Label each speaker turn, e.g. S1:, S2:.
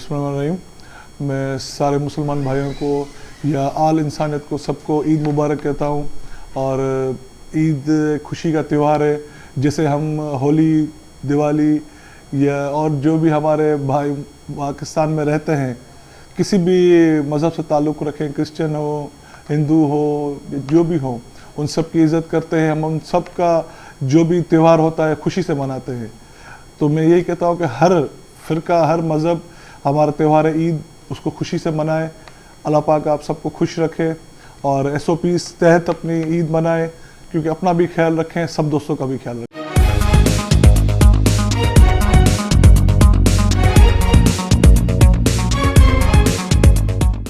S1: बिस्मिल्लाहिर्रहमानिर्रहीम। मैं सारे मुसलमान भाइयों को या आल इंसानियत को सबको ईद मुबारक कहता हूँ। और ईद खुशी का त्यौहार है। जैसे हम होली, दिवाली या और जो भी हमारे भाई पाकिस्तान में रहते हैं, किसी भी मज़हब से ताल्लुक़ रखें, क्रिश्चियन हो, हिंदू हो, जो भी हो, उन सब की इज़्ज़त करते हैं। हम उन सब का जो भी त्यौहार होता है खुशी से मनाते हैं। तो मैं यही कहता हूँ कि हर फ़िरका, हर मज़हब हमारा त्यौहार ईद, उसको खुशी से मनाएं। अल्लाह पाक आप सबको खुश रखे और SOPs तहत अपनी ईद मनाएं, क्योंकि अपना भी ख्याल रखें, सब दोस्तों का भी ख्याल रखें।